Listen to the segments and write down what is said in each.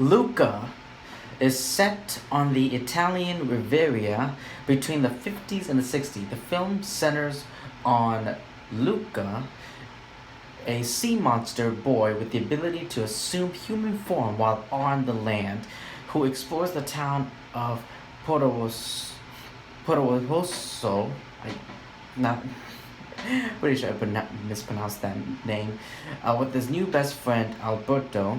Luca is set on the Italian Riviera between the 50s and the 60s. The film centers on Luca, a sea monster boy with the ability to assume human form while on the land, who explores the town of Portovoso. I not pretty sure I mispronounced that name. With his new best friend Alberto,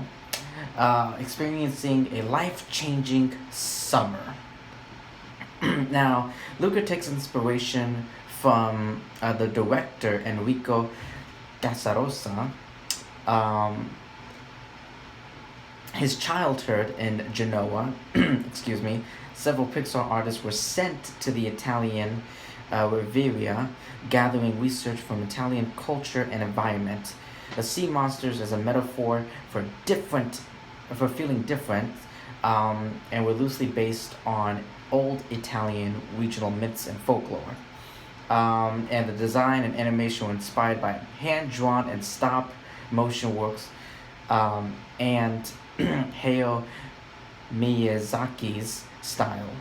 experiencing a life-changing summer. Now, Luca takes inspiration from the director Enrico Casarosa. Um, his childhood in Genoa, excuse me, several Pixar artists were sent to the Italian Riviera, gathering research from Italian culture and environment. The sea monsters as a metaphor for feeling different, and were loosely based on old Italian regional myths and folklore. And the design and animation were inspired by hand-drawn and stop-motion works, and Hayao Miyazaki's style.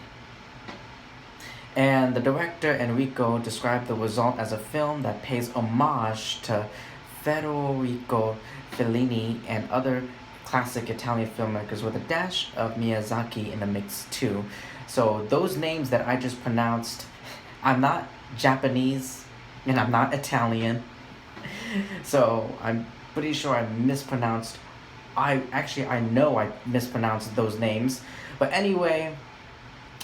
And the director Enrico described the result as a film that pays homage to Federico Fellini and other classic Italian filmmakers with a dash of Miyazaki in the mix too. So those names that I just pronounced, I'm not Japanese and I'm not Italian. So I'm pretty sure I mispronounced. I know I mispronounced those names. But anyway,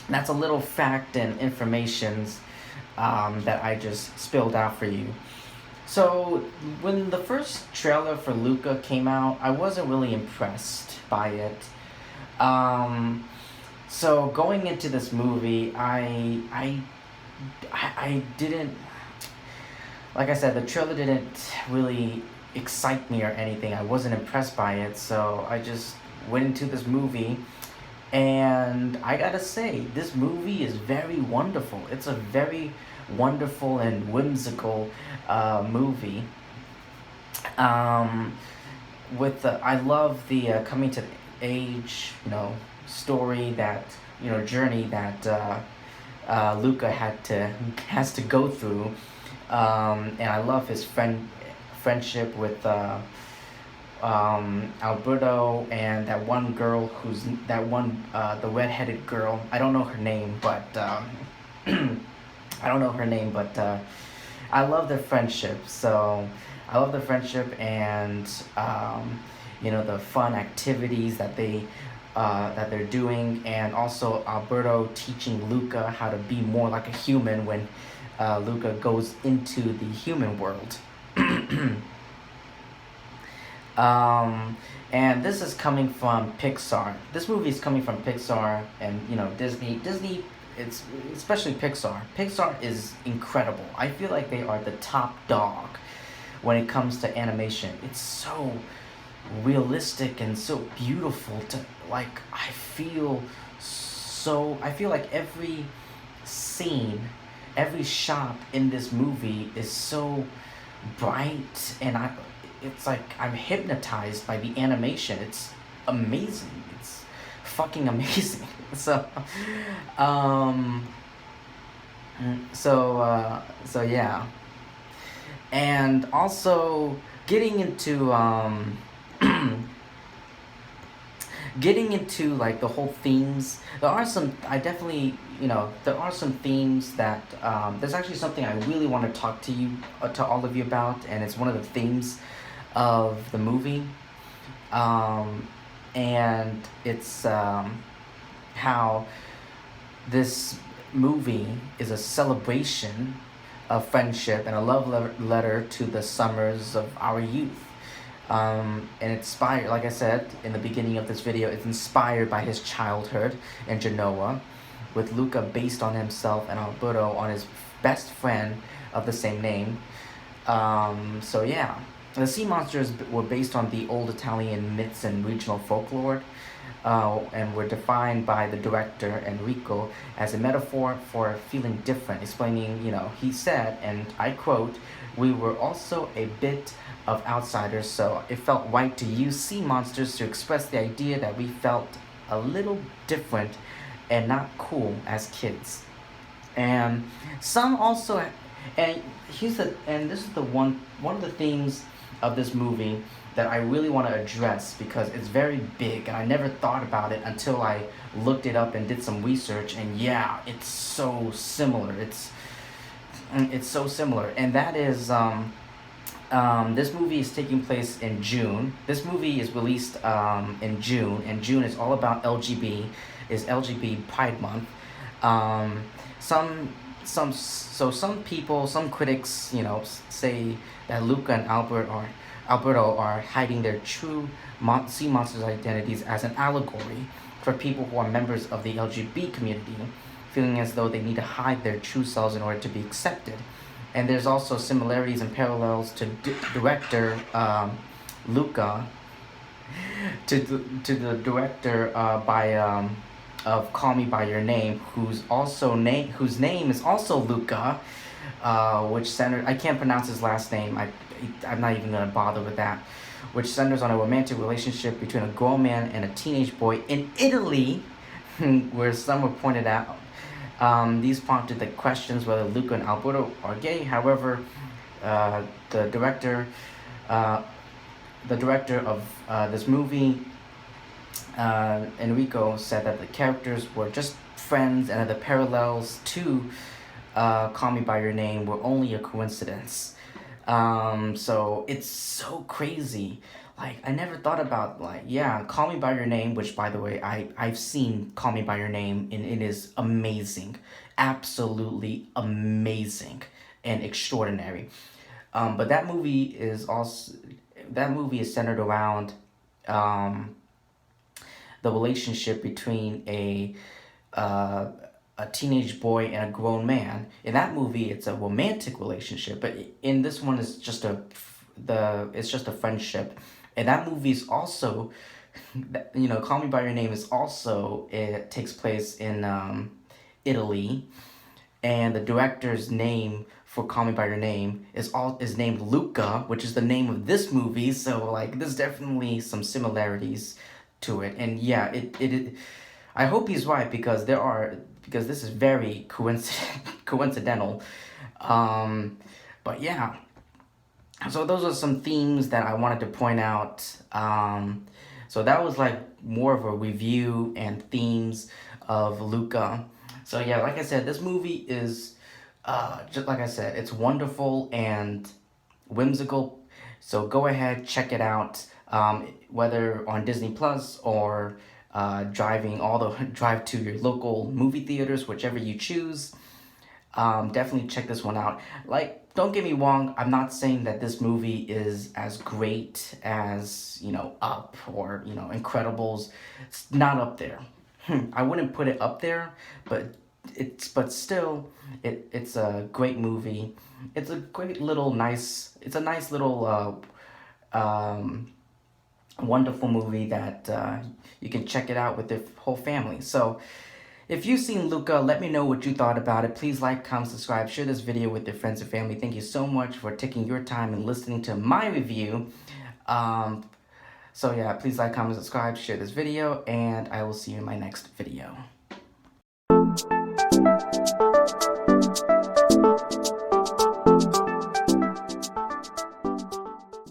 that's a little fact and informations that I just spilled out for you. So when the first trailer for Luca came out, I wasn't really impressed by it. So going into this movie, I didn't, like I said, the trailer didn't really excite me or anything. I wasn't impressed by it, so I just went into this movie, and I gotta say, this movie is very wonderful. It's a very wonderful and whimsical movie. I love the coming to age, story that journey that Luca has to go through, and I love his friendship with Alberto and that one girl the redheaded girl. I don't know her name, but I love their friendship. So I love their friendship and the fun activities that they're doing, and also Alberto teaching Luca how to be more like a human when Luca goes into the human world. And this is coming from Pixar. This movie is coming from Pixar and Disney. It's especially Pixar. Pixar is incredible. I feel like they are the top dog when it comes to animation. It's so realistic and so beautiful I feel like every scene, every shot in this movie is so bright, and it's like I'm hypnotized by the animation. It's amazing. It's fucking amazing. So yeah. And also getting into like the whole themes. There are some themes that there's actually something I really want to talk to all of you about, and it's one of the themes of the movie, and it's how this movie is a celebration of friendship and a love letter to the summers of our youth. And inspired, like I said in the beginning of this video, it's inspired by his childhood in Genoa, with Luca based on himself and Alberto on his best friend of the same name. So yeah. The sea monsters were based on the old Italian myths and regional folklore, and were defined by the director Enrico as a metaphor for feeling different, explaining, he said, and I quote, "We were also a bit of outsiders, so it felt right to use sea monsters to express the idea that we felt a little different and not cool as kids." And some also, and this is the one of the themes of this movie that I really want to address because it's very big and I never thought about it until I looked it up and did some research, and yeah, it's so similar. It's so similar, and that is this movie is taking place in June. This movie is released in June, and June is all about LGBT Pride Month. Um, some people, some critics, say that Luca and Alberto are hiding their true sea monsters' identities as an allegory for people who are members of the LGBT community, feeling as though they need to hide their true selves in order to be accepted. And there's also similarities and parallels to director Luca, to the director of Call Me by Your Name, whose name is also Luca, which centers, I can't pronounce his last name. I'm not even gonna bother with that. Which centers on a romantic relationship between a grown man and a teenage boy in Italy, where some were pointed out. These prompted the questions whether Luca and Alberto are gay. However, uh, the director, uh, the director of this movie, Enrico, said that the characters were just friends and that the parallels to Call Me by Your Name were only a coincidence. So it's so crazy. Like, I never thought about, like, yeah, Call Me by Your Name, which, by the way, I've seen Call Me by Your Name, and it is amazing. Absolutely amazing and extraordinary. But that movie is centered around um, the relationship between uh, a teenage boy and a grown man. In that movie, it's a romantic relationship, but in this one, it's just a friendship. And that movie is also, Call Me by Your Name is also, it takes place in Italy, and the director's name for Call Me by Your Name is named Luca, which is the name of this movie. So, like, there's definitely some similarities to it, and yeah, it I hope he's right, because this is very coincidental. But yeah, so those are some themes that I wanted to point out. So that was like more of a review and themes of Luca. So yeah, like I said, this movie is just like I said, it's wonderful and whimsical. So go ahead, check it out. Whether on Disney Plus or drive to your local movie theaters, whichever you choose. Definitely check this one out. Like, don't get me wrong, I'm not saying that this movie is as great as, Up or, Incredibles. It's not up there. I wouldn't put it up there, but still, it's a great movie. It's a great little it's a nice little wonderful movie that you can check it out with the whole family. So if you've seen Luca, let me know what you thought about it. Please like, comment, subscribe, share this video with your friends and family. Thank you so much for taking your time and listening to my review. So yeah, please like, comment, subscribe, share this video, and I will see you in my next video.